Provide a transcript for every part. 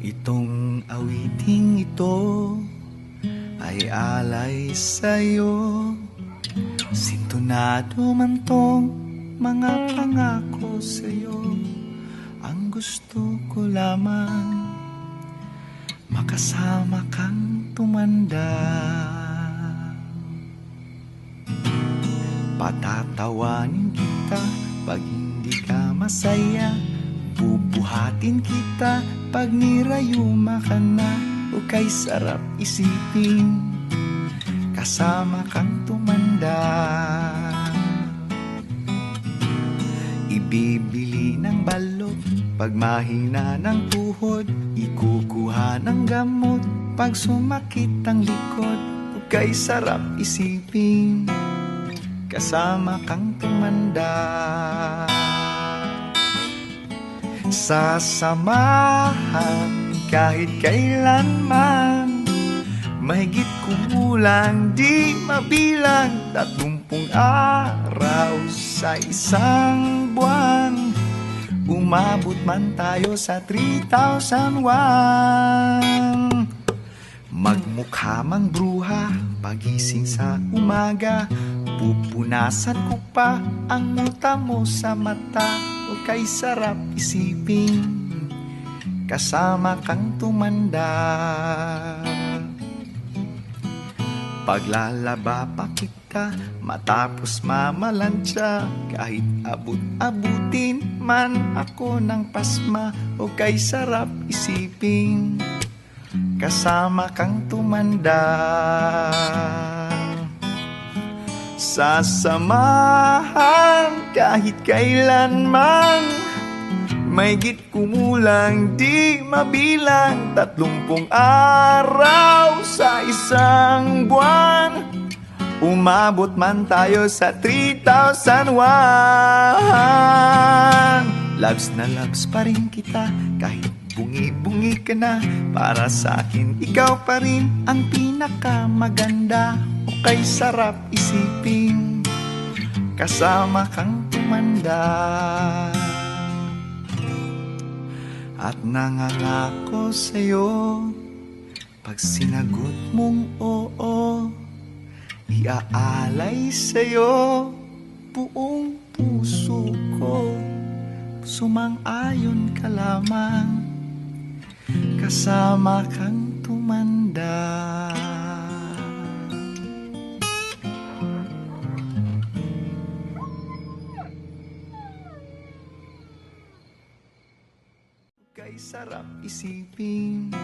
Itong awiting ito ay alay sa'yo. Sintonado man tong mga pangako sa'yo. Ang gusto ko lamang makasama kang tumanda. Patatawanin kita pag hindi ka masaya. Bubuhatin kita pag nirayuma ka na. O kay sarap isipin kasama kang tumanda. Ibibili ng balot pag mahina ng tuhod. Ikukuha ng gamot pag sumakit ang likod. O kay sarap isipin kasama kang tumanda. Sasamahan kahit kailanman, mahigit kumulang di mabilang 30 araw sa isang buwan. Umabot man tayo sa 3,001. Magmukha mang bruha pagising sa umaga. Pupunasan ko pa ang muta mo sa mata. O kay sarap isipin kasama kang tumanda. Paglalaba pa kita matapos mamalansya. Kahit abut-abutin man ako ng pasma. O kay sarap isipin kasama kang tumanda. Sasamahan kahit kailanman, mahigit kumulang di mabilang 30 araw sa isang buwan. Umabot man tayo sa 3,001. Loves na loves pa rin kita kahit bungi-bungi ka na. Para sa akin ikaw pa rin ang pinakamaganda. O kay sarap isipin kasama kang tumanda. At nangangako sa'yo pag sinagot mong oo, iaalay sa'yo buong puso ko. Sumang-ayon ka lamang kasama kang tumanda. Kay sarap isipin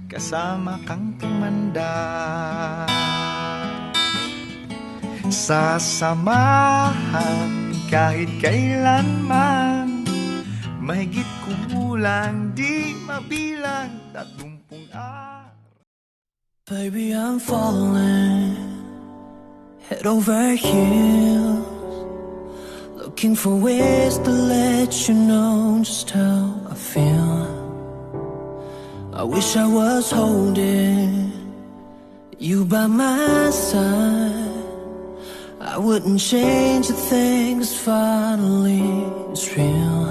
kasama kang tumanda. Sasamahan kahit kailanman, mahigit kumulang di mabilang 30 araw. Baby, I'm falling head over heels, looking for ways to let you know just how I feel. I wish I was holding you by my side. I wouldn't change a thing, 'cause finally it's real.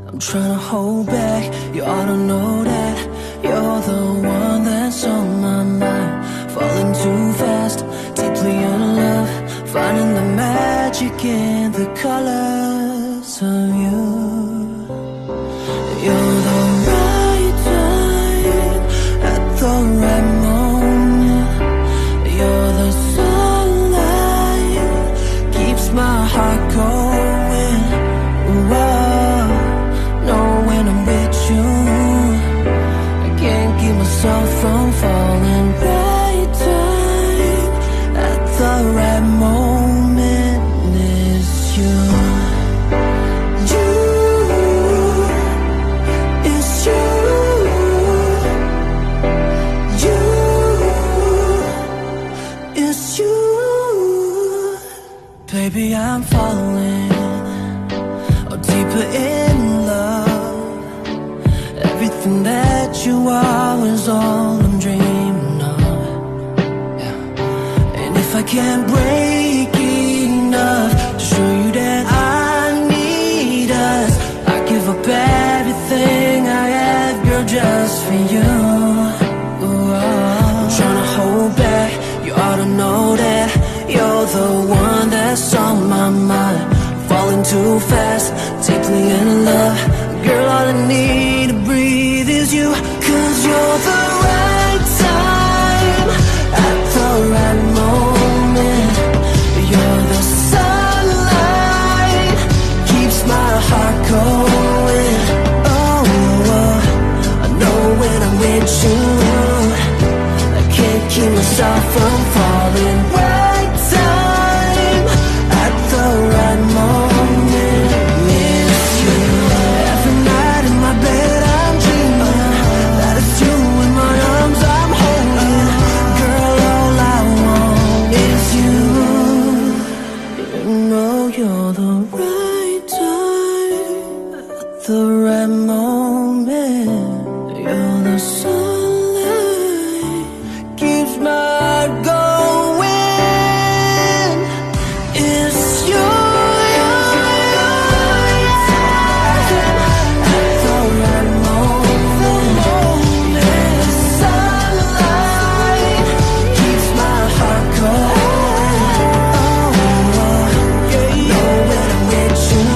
I'm trying to hold back, you ought to know that you're the one that's on my mind. Falling too fast, deeply in love, finding the magic in the colors of you. You're the right time at the right moment. You're the sunlight, keeps my heart going. Whoa, know when I'm with you, I can't keep myself from falling. Right time at the right moment is you. Baby, I'm falling deeper in love. Everything that you are is all I'm dreaming of. Yeah. And if I can't break enough to show you that I need us, I give up everything I am too fast, deeply in love. Girl, all I need to breathe is you. 'Cause you're the right time at the right moment. You're the sunlight, keeps my heart going. Oh, I know when I'm with you, I can't keep myself from falling. Right time at the right moment. Miss you. Every night in my bed I'm dreaming that it's you in my arms I'm holding. Girl, all I want is you. You know you're the right time at the right moment. You're the sunlight, keeps my heart going. It's you. At the right moment. The sunlight keeps my heart going. Know when I'm with you,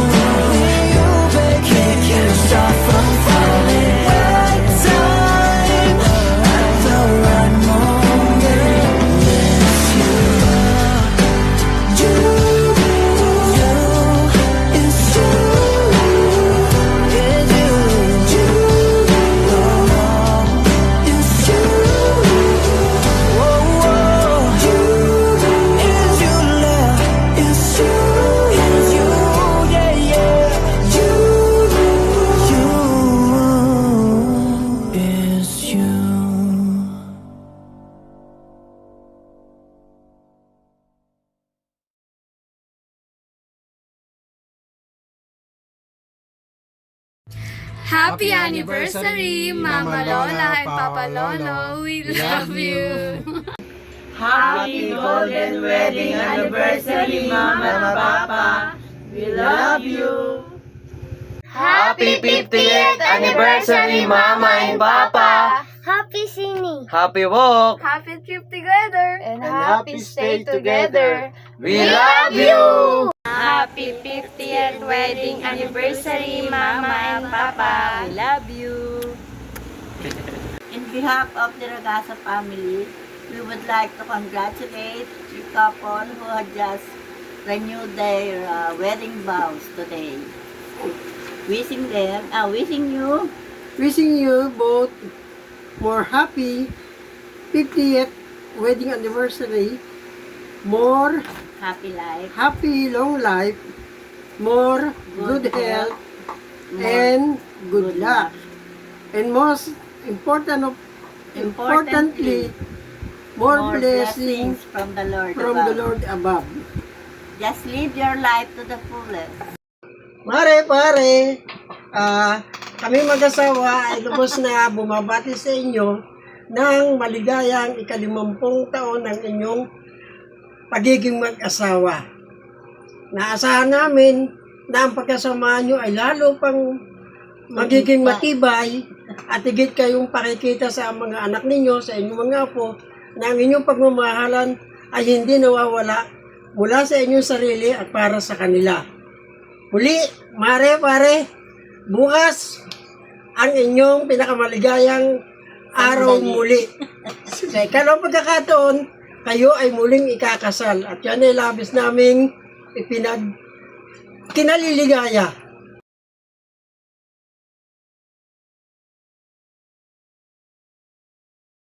can't keep myself from falling. Right time at the right moment. Miss you. You, it's you. It's you. It's you. Oh, you is you, love. It's you. It's you. Yeah, yeah. You is you. Happy anniversary, Mama Lola and Papa Lolo. We love you. Happy golden wedding anniversary, Mama and Papa. We love you. Happy 50th anniversary, Mama and Papa. Happy Sini. Happy walk. Happy trip together. And happy stay together. We love you. Happy 50th wedding anniversary, Mama and Papa. We love you. In behalf of the Ragasa family, we would like to congratulate the couple who had just renewed their wedding vows today. Wishing you both more happy 50th wedding anniversary, more happy life, happy long life, more good health, and good luck. And most importantly, more blessings from the Lord from above. the Lord above. Just live your life to the fullest. Pare, kami mag-asawa ay lubos na bumabati sa inyo ng maligayang ika-50 taon ng inyong pagiging mag-asawa. Naasahan namin na ang pagkasama nyo ay lalo pang magiging matibay at higit kayong pakikita sa mga anak ninyo, sa inyong mga apo, na ang inyong pagmamahalan ay hindi nawawala mula sa inyong sarili at para sa kanila. Muli, pare, bukas ang inyong pinakamaligayang araw muli. Sa ikalawang pagkakataon, kayo ay muling ikakasal at yan ay labis naming kinaliligaya.